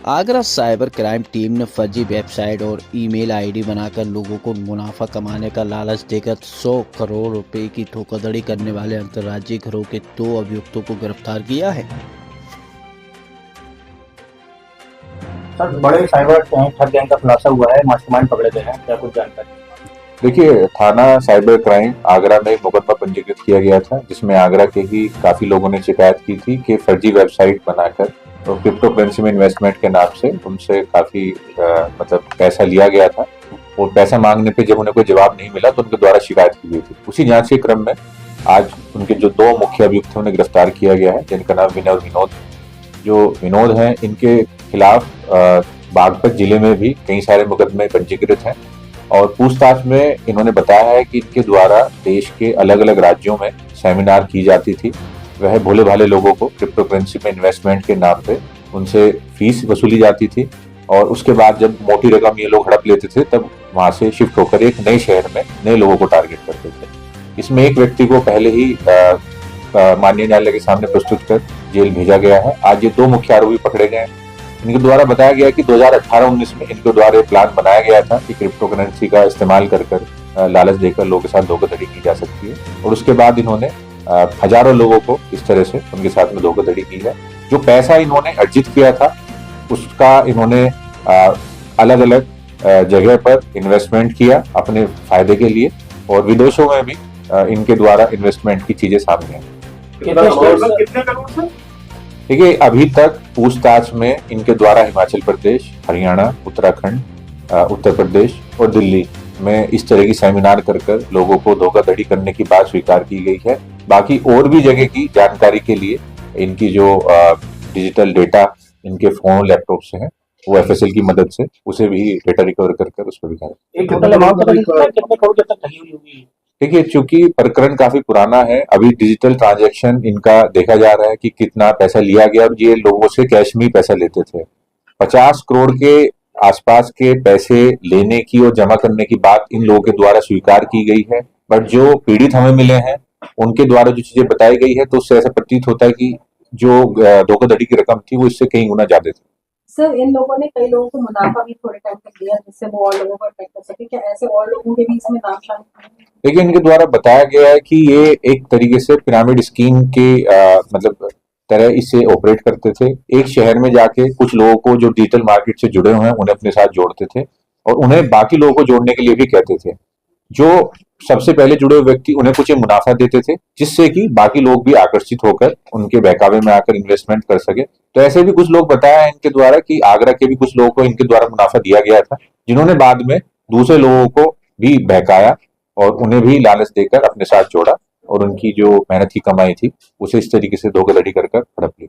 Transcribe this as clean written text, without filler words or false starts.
Agra cyber crime team ने फर्जी website और ईमेल आईडी बनाकर लोगों को मुनाफा कमाने का लालच देकर 100 करोड़ रुपए की धोखाधड़ी करने वाले अंतर्राज्यीय गिरोह के 2 अभियुक्तों को गिरफ्तार किया है। सर, बड़े साइबर ठग गैंग का खुलासा हुआ है, मास्टरमाइंड पकड़े गए हैं, क्या कुछ जानकारी? देखिए, थाना साइबर क्राइम आगरा में एक मुकदमा पंजीकृत किया गया था, जिसमें आगरा के ही काफी लोगों ने शिकायत की थी कि फर्जी वेबसाइट बनाकर और क्रिप्टो करेंसी में इन्वेस्टमेंट के नाम से उनसे काफी मतलब पैसा लिया गया था। और पैसा मांगने पे जब उन्हें कोई जवाब नहीं मिला तो उनके द्वारा शिकायत की गई थी। उसी जांच के क्रम में आज उनके जो 2 मुख्य अभियुक्त थे उन्हें गिरफ्तार किया गया है, जिनका नाम विनय और विनोद। जो विनोद हैं, इनके खिलाफ बागपत जिले में भी कई सारे मुकदमे पंजीकृत हैं और पूछताछ में इन्होंने बताया है कि इनके द्वारा देश के अलग अलग राज्यों में सेमिनार की जाती थी। वह भोले भाले लोगों को क्रिप्टो करेंसी में इन्वेस्टमेंट के नाम पे उनसे फीस वसूली जाती थी और उसके बाद जब मोटी रकम ये लोग हड़प लेते थे तब वहां से शिफ्ट होकर एक नए शहर में नए लोगों को टारगेट करते थे। इसमें एक व्यक्ति को पहले ही माननीय न्यायालय के सामने प्रस्तुत कर जेल भेजा गया है। आज ये 2 मुख्य आरोपी पकड़े गए हैं। इनके द्वारा बताया गया कि 2018-19 में इनके द्वारा प्लान बनाया गया था कि क्रिप्टो करेंसी का इस्तेमाल कर लालच देकर लोगों के साथ धोखाधड़ी की जा सकती है और उसके बाद इन्होंने हजारों लोगों को इस तरह से उनके साथ में धोखाधड़ी की है। जो पैसा इन्होंने अर्जित किया था उसका इन्होंने अलग अलग जगह पर इन्वेस्टमेंट किया अपने फायदे के लिए और विदेशों में भी इनके द्वारा इन्वेस्टमेंट की चीजें सामने आई। कितने करोड़ सर? देखिए, अभी तक पूछताछ में इनके द्वारा हिमाचल प्रदेश, हरियाणा, उत्तराखंड, उत्तर प्रदेश और दिल्ली में इस तरह की सेमिनार कर लोगों को धोखाधड़ी करने की बात स्वीकार की गई है। बाकी और भी जगह की जानकारी के लिए इनकी जो डिजिटल डेटा इनके फोन लैपटॉप से है वो एफएसएल की मदद से उसे भी डेटा रिकवर कर उस पर भी टोटल अमाउंट कितने करोड़ तक ठगी हुई होगी? देखिए, चूंकि प्रकरण काफी पुराना है, अभी डिजिटल ट्रांजैक्शन इनका देखा जा रहा है कि कितना पैसा लिया गया और ये लोगों से कैश में ही पैसा लेते थे। 50 करोड़ के आसपास के पैसे लेने की और जमा करने की बात इन लोगों के द्वारा स्वीकार की गई है, बट जो पीड़ित हमें मिले हैं उनके द्वारा जो चीजें बताई गई है तो उससे ऐसा प्रतीत होता है कि जो धोखाधड़ी की रकम थी वो इससे कई गुना ज्यादा थी। सर, इन लोगों ने कई लोगों को मुनाफा भी थोड़े टाइम तक दिया जिससे वो और लोगों को अट्रैक्ट कर सके, क्या ऐसे और लोगों के भी इसमें नाम शामिल हैं? देखिए, इनके द्वारा बताया गया है कि ये एक तरीके से पिरामिड स्कीम के मतलब तरह इसे ऑपरेट करते थे। एक शहर में जाके कुछ लोगों को जो डिजिटल मार्केट से जुड़े हुए हैं उन्हें अपने साथ जोड़ते थे और उन्हें बाकी लोगों को जोड़ने के लिए भी कहते थे। जो सबसे पहले जुड़े हुए व्यक्ति उन्हें कुछ मुनाफा देते थे जिससे कि बाकी लोग भी आकर्षित होकर उनके बहकावे में आकर इन्वेस्टमेंट कर सके। तो ऐसे भी कुछ लोग बताया है इनके द्वारा कि आगरा के भी कुछ लोगों को इनके द्वारा मुनाफा दिया गया था, जिन्होंने बाद में दूसरे लोगों को भी बहकाया और उन्हें भी लालच देकर अपने साथ जोड़ा और उनकी जो मेहनत की कमाई थी उसे इस तरीके से धोखाधड़ी कर हड़प ली।